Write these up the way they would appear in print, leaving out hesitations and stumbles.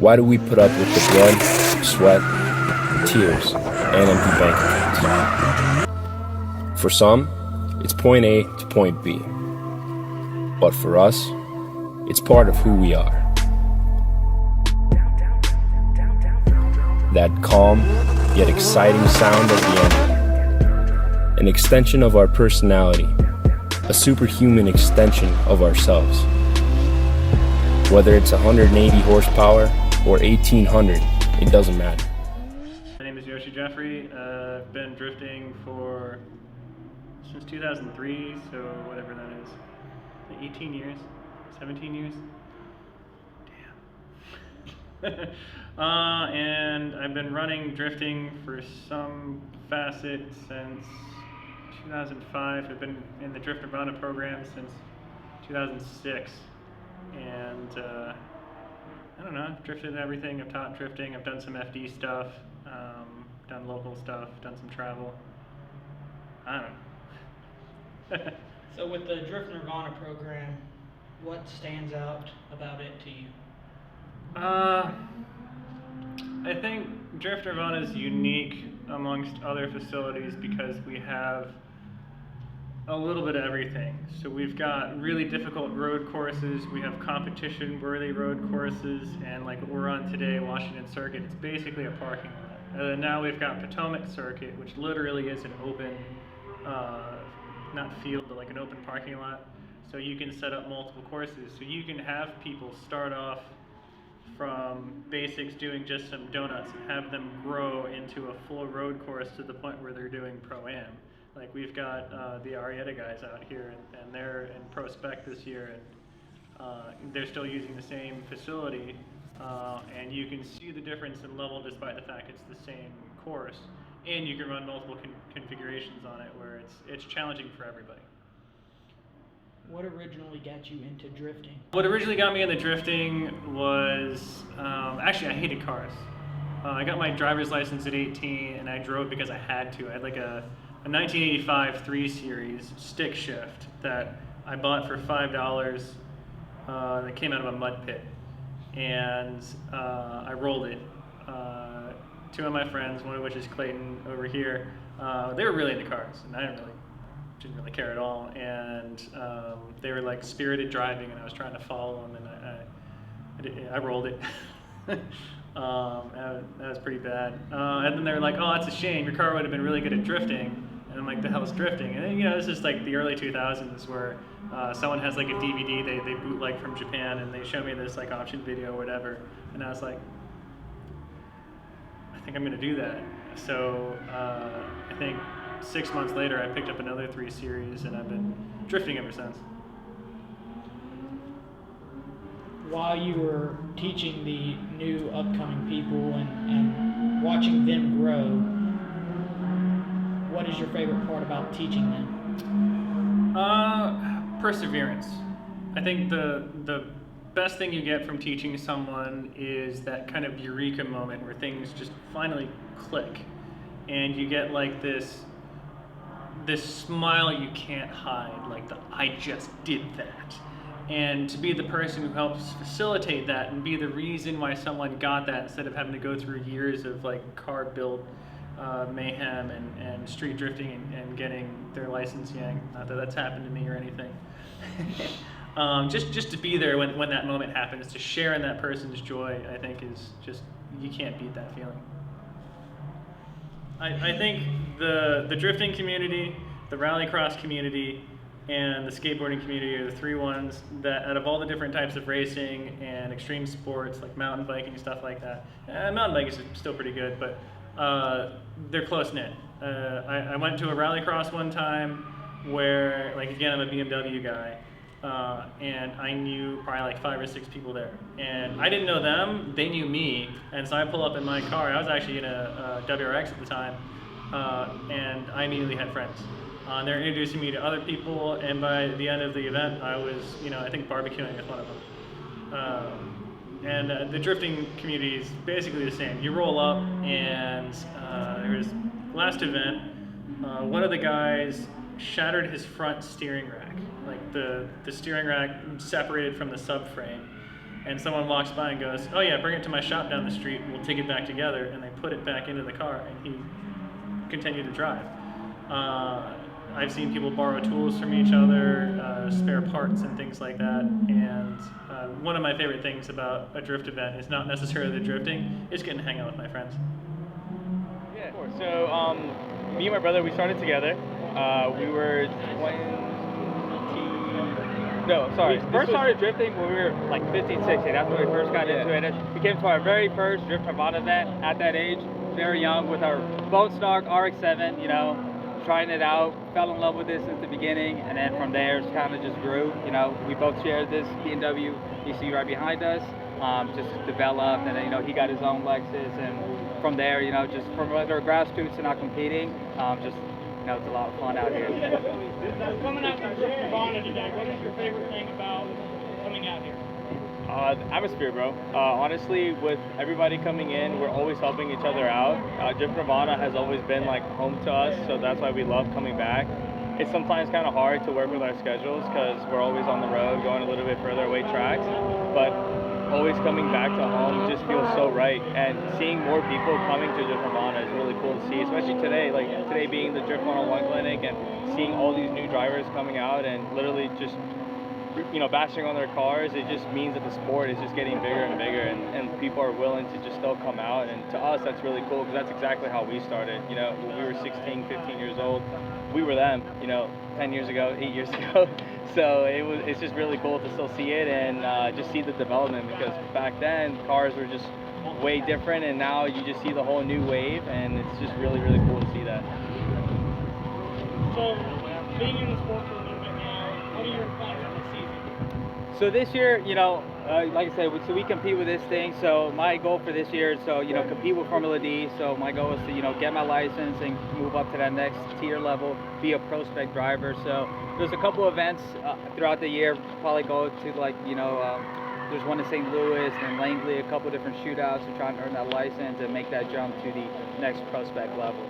Why do we put up with the blood, sweat, tears, and empty bank accounts? For some, it's point A to point B. But for us, it's part of who we are. That calm, yet exciting sound of the engine. An extension of our personality. A superhuman extension of ourselves. Whether it's 180 horsepower or 1800, it doesn't matter. My name is Yoshi Jeffrey. I've been drifting since 2003, so whatever that is. 18 years? 17 years? Damn. And I've been running drifting for some facet since 2005. I've been in the Nirvana program since 2006. And I don't know, I've drifted everything. I've taught drifting, I've done some FD stuff, done local stuff, done some travel. I don't know. So with the Drift Nirvana program, what stands out about it to you? I think Drift Nirvana is unique amongst other facilities because we have a little bit of everything. So we've got really difficult road courses, we have competition-worthy road courses, and like what we're on today, Washington Circuit, it's basically a parking lot. And then now we've got Potomac Circuit, which literally is an open, not field, but like an open parking lot. So you can set up multiple courses. So you can have people start off from basics doing just some donuts and have them grow into a full road course to the point where they're doing Pro-Am. Like we've got the Arietta guys out here, and they're in Pro Spec this year, and they're still using the same facility, and you can see the difference in level despite the fact it's the same course, and you can run multiple configurations on it where it's challenging for everybody. What originally got you into drifting? What originally got me into drifting was, actually I hated cars. I got my driver's license at 18 and I drove because I had to. I had like a 1985 3 Series stick shift that I bought for $5 that came out of a mud pit. And I rolled it. Two of my friends, one of which is Clayton over here, they were really into cars and I didn't really care at all, and they were like spirited driving, and I was trying to follow them, and I rolled it. That was pretty bad. And then they were like, "Oh, that's a shame. Your car would have been really good at drifting." And I'm like, "The hell's drifting?" And then, you know, this is like the early 2000s where someone has like a DVD they bootleg from Japan, and they show me this like option video or whatever, and I was like, I think I'm gonna do that. So I think 6 months later, I picked up another 3 Series, and I've been drifting ever since. While you were teaching the new upcoming people and watching them grow, what is your favorite part about teaching them? Perseverance. I think the best thing you get from teaching someone is that kind of eureka moment where things just finally click, and you get like this smile you can't hide, like the I just did that. And to be the person who helps facilitate that and be the reason why someone got that instead of having to go through years of like car build mayhem and street drifting and getting their license yanked. Not that that's happened to me or anything. Just to be there when that moment happens, to share in that person's joy, I think is just, you can't beat that feeling. I think the drifting community, the rallycross community, and the skateboarding community are the three ones that, out of all the different types of racing and extreme sports like mountain biking, stuff like that, mountain biking is still pretty good, but they're close-knit. I went to a rallycross one time where, like, again, I'm a BMW guy, and I knew probably like 5 or 6 people there. And I didn't know them, they knew me, and so I pull up in my car. I was actually in a WRX at the time, and I immediately had friends. They're introducing me to other people, and by the end of the event, I was, I think barbecuing with one of them. And the drifting community is basically the same. You roll up, and there was last event, one of the guys shattered his front steering rack. Like the steering rack separated from the subframe, and someone walks by and goes, "Oh yeah, bring it to my shop down the street, we'll take it back together," and they put it back into the car, and he continued to drive. I've seen people borrow tools from each other, spare parts and things like that, and one of my favorite things about a drift event is not necessarily the drifting, it's getting to hang out with my friends. Yeah, so me and my brother, we started together. We were 20, first started drifting when we were like 15, 16. That's when we first got into it. We came to our very first Drift Nirvana event at that age, very young, with our bone stock RX-7, you know, trying it out, fell in love with this at the beginning, and then from there it kind of just grew. You know, we both shared this BMW you see right behind us, just developed, and then, you know, he got his own Lexus, and from there, you know, just from our grassroots to not competing, just, you know, it's a lot of fun out here. Coming out to Drift Nirvana today, what is your favorite thing about coming out here? The atmosphere, bro. Honestly, with everybody coming in, we're always helping each other out. Drift Nirvana has always been like home to us, so that's why we love coming back. It's sometimes kind of hard to work with our schedules because we're always on the road, going a little bit further away tracks, but always coming back to home just feels so right. And seeing more people coming to Drift Nirvana is really cool to see, especially today, like today being the Drift 101 clinic and seeing all these new drivers coming out and literally just, you know, bashing on their cars. It just means that the sport is just getting bigger and bigger, and people are willing to just still come out. And to us, that's really cool because that's exactly how we started. You know, when we were 16, 15 years old, we were them, you know, 10 years ago, 8 years ago. So it's just really cool to still see it and just see the development, because back then cars were just way different, and now you just see the whole new wave, and it's just really, really cool to see that. So, being in the sport for a little bit now, what are your plans for the season? So this year, you know, like I said, so we compete with this thing. So my goal for this year is to, you know, compete with Formula D. So my goal is to, you know, get my license and move up to that next tier level, be a pro spec driver. So there's a couple events throughout the year. Probably go to, like, you know, there's one in St. Louis and Langley, a couple different shootouts to try and earn that license and make that jump to the next pro spec level.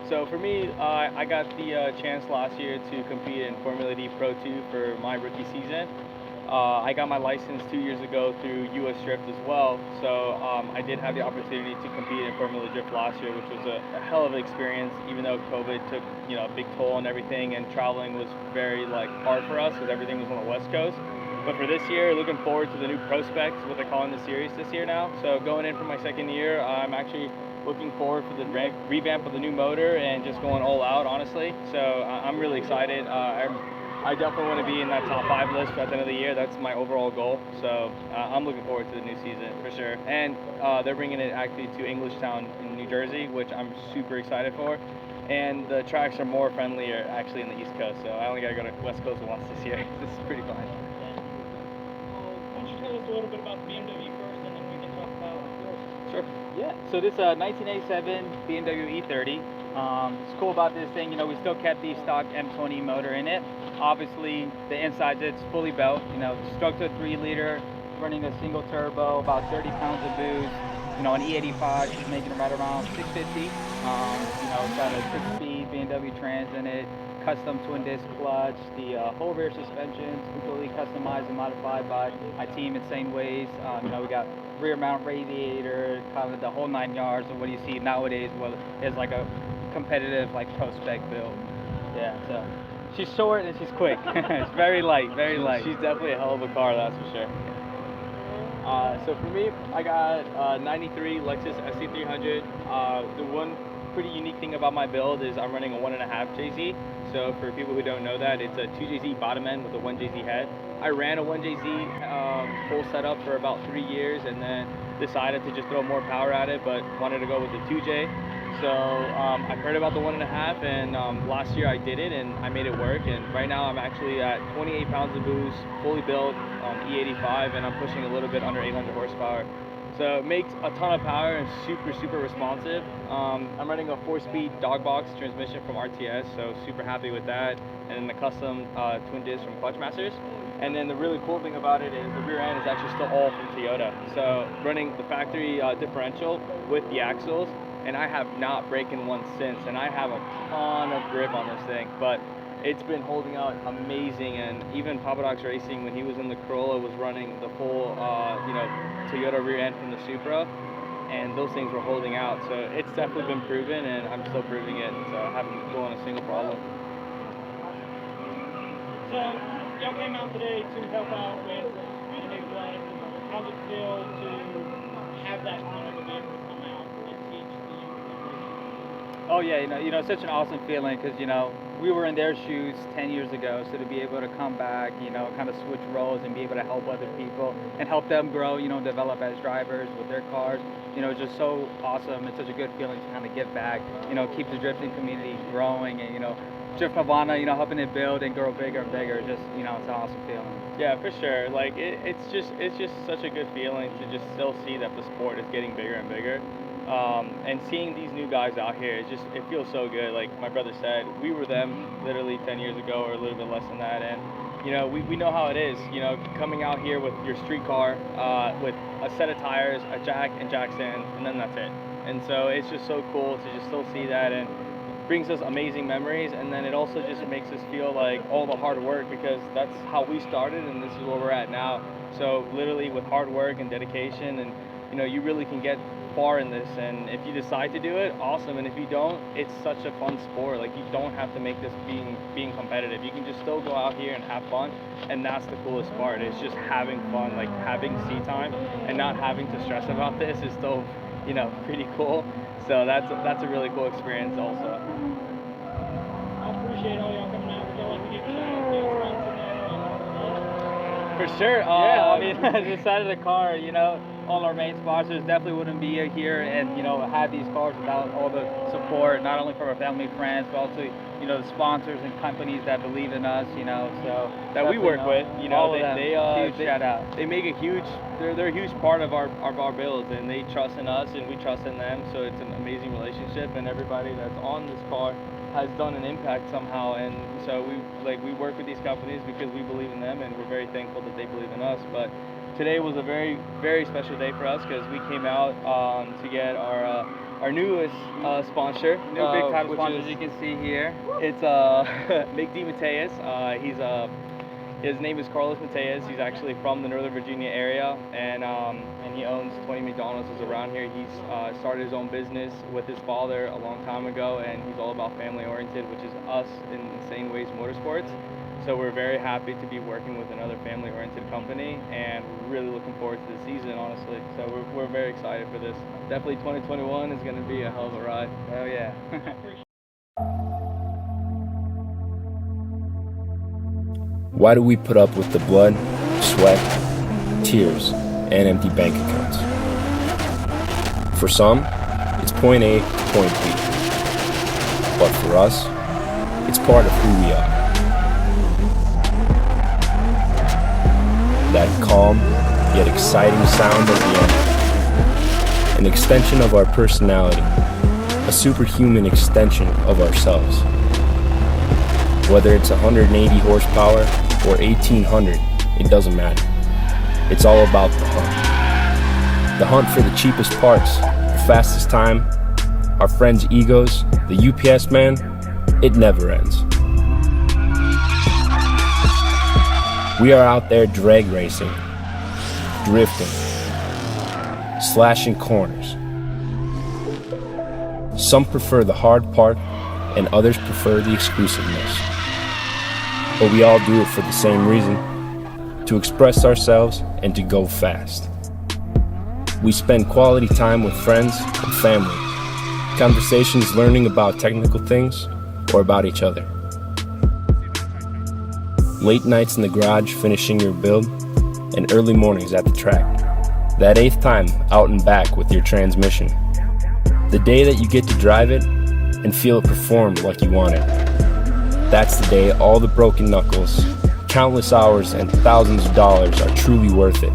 So for me, I got the chance last year to compete in Formula D Pro 2 for my rookie season. I got my license 2 years ago through US Drift as well, so I did have the opportunity to compete in Formula Drift last year, which was a hell of an experience, even though COVID took, you know, a big toll on everything, and traveling was very hard for us because everything was on the West Coast. But for this year, looking forward to the new Pro Specs, what they're calling the series this year now. So going in for my second year, I'm actually looking forward for the revamp of the new motor and just going all out, honestly. So I'm really excited. I definitely want to be in that top 5 list at the end of the year. That's my overall goal. So I'm looking forward to the new season for sure. And they're bringing it actually to Englishtown in New Jersey, which I'm super excited for. And the tracks are more friendlier actually in the East Coast. So I only got to go to West Coast once this year. This is pretty fun. Why don't you tell us a little bit about the BMW first, and then we can talk about yours. Sure. Yeah. So this 1987 BMW E30. It's cool about this thing, you know, we still kept the stock M20 motor in it. Obviously, the inside, it's fully built, you know, stroked to a 3-liter, running a single turbo, about 30 pounds of boost. You know, an E85, she's making right around 650. You know, it's got a 6-speed BMW trans in it, custom twin disc clutch. The whole rear suspension is completely customized and modified by my team at InsaneWayz. You know, we got rear mount radiator, kind of the whole 9 yards of what you see nowadays. Well, it's like a competitive, like, pro spec build. Yeah, so she's short and she's quick. It's very light, very light. She's definitely a hell of a car, that's for sure. So for me, I got 93 Lexus SC300. The one pretty unique thing about my build is I'm running a 1.5 JZ. So for people who don't know that, it's a 2JZ bottom end with a 1JZ head. I ran a 1JZ full setup for about 3 years and then decided to just throw more power at it, but wanted to go with the 2J. So I heard about the 1.5, and last year I did it and I made it work, and right now I'm actually at 28 pounds of boost, fully built E85, and I'm pushing a little bit under 800 horsepower. So it makes a ton of power and super responsive. I'm running a 4-speed dog box transmission from RTS, so super happy with that, and then the custom twin disc from Clutch Masters. And then the really cool thing about it is the rear end is actually still all from Toyota. So running the factory differential with the axles, and I have not broken one since, and I have a ton of grip on this thing. But it's been holding out amazing. And even Vvash Racing, when he was in the Corolla, was running the full Toyota rear end from the Supra, and those things were holding out. So it's definitely been proven, and I'm still proving it. So I haven't gone a single problem. So y'all came out today to help out with the new blend. How's it feel to have that kind of event to come out and teach the younger generation? Oh yeah, it's such an awesome feeling because we were in their shoes 10 years ago, so to be able to come back, kind of switch roles and be able to help other people and help them grow, develop as drivers with their cars, it's just so awesome. It's such a good feeling to kind of give back, keep the drifting community growing, and Drift Nirvana, helping it build and grow bigger and bigger. Just it's an awesome feeling. Yeah, for sure. Like it's just such a good feeling to just still see that the sport is getting bigger and bigger. And seeing these new guys out here, it feels so good. Like my brother said, we were them literally 10 years ago or a little bit less than that, and we know how it is, coming out here with your street car, with a set of tires, a jack and jack stand, and then that's it. And so it's just so cool to just still see that, and brings us amazing memories. And then it also just makes us feel like all the hard work, because that's how we started and this is where we're at now. So literally with hard work and dedication, and you really can get far in this. And if you decide to do it, awesome. And if you don't, it's such a fun sport. Like you don't have to make this being competitive. You can just still go out here and have fun, and that's the coolest part. It's just having fun, like having seat time and not having to stress about this is still pretty cool. So that's a really cool experience also. I appreciate all y'all coming out. Would y'all like to give a shout out to your friends? For sure. I mean, the side of the car, all our main sponsors definitely wouldn't be here and, have these cars without all the support, not only from our family, friends, but also, the sponsors and companies that believe in us, so. That we work with, all of them. Huge they shout out. They make they're a huge part of our builds, and they trust in us and we trust in them. So it's an amazing relationship, and everybody that's on this car has done an impact somehow. And so we work with these companies because we believe in them, and we're very thankful that they believe in us. But today was a very, very special day for us because we came out to get our newest sponsor, New big time sponsor, as you can see here. It's Mick D. Mateus. His name is Carlos Mateus. He's actually from the Northern Virginia area, and he owns 20 McDonald's around here. He's started his own business with his father a long time ago, and he's all about family oriented, which is us in InsaneWayz Motorsports. So we're very happy to be working with another family-oriented company, and we're really looking forward to the season, honestly. So we're very excited for this. Definitely 2021 is going to be a hell of a ride. Oh yeah. Why do we put up with the blood, sweat, tears, and empty bank accounts? For some, it's point A to point B. But for us, it's part of who we are. That calm, yet exciting sound of the end. An extension of our personality, a superhuman extension of ourselves. Whether it's 180 horsepower or 1800, it doesn't matter. It's all about the hunt. The hunt for the cheapest parts, the fastest time, our friends' egos, the UPS man, it never ends. We are out there drag racing, drifting, slashing corners. Some prefer the hard part, and others prefer the exclusiveness. But we all do it for the same reason, to express ourselves and to go fast. We spend quality time with friends and family, conversations learning about technical things or about each other. Late nights in the garage finishing your build, and early mornings at the track. That 8th time out and back with your transmission. The day that you get to drive it and feel it perform like you want it. That's the day all the broken knuckles, countless hours, and thousands of dollars are truly worth it.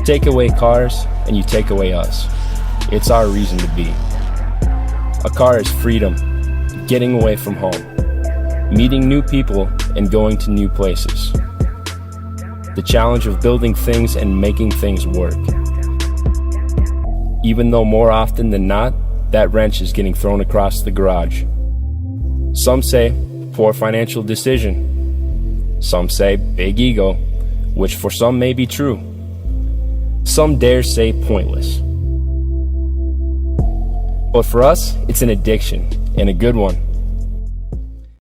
Take away cars, and you take away us. It's our reason to be. A car is freedom, getting away from home, meeting new people, and going to new places. The challenge of building things and making things work. Even though more often than not, that wrench is getting thrown across the garage. Some say poor financial decision. Some say big ego, which for some may be true. Some dare say pointless. But for us, it's an addiction, and a good one.